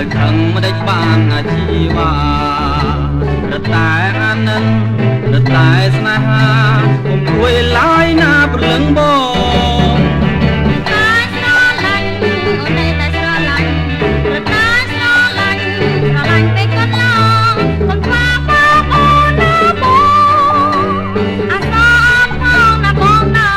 ឲ្យខឹងមិនដេចបានអាជីវ៉ារតែអានិនរតែស្នេហាកុំព្រួយឡើយណាព្រលឹងបងតែស្រឡាញ់អូនតែស្រឡាញ់រតែស្រឡាញ់ស្រឡាញ់ពេកកន្លងកុំខ្វះបងអូនណាបងអាសរផងណាបងណា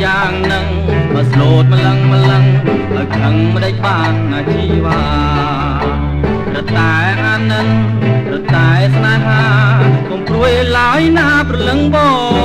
យ៉ាងនឹងបើស្លូតម្លឹងឲ្យខឹងមិនដេចបានអាជីវ៉ារតែអានិនរតែស្នេហាកុំព្រួយឡើយណាព្រលឹងបង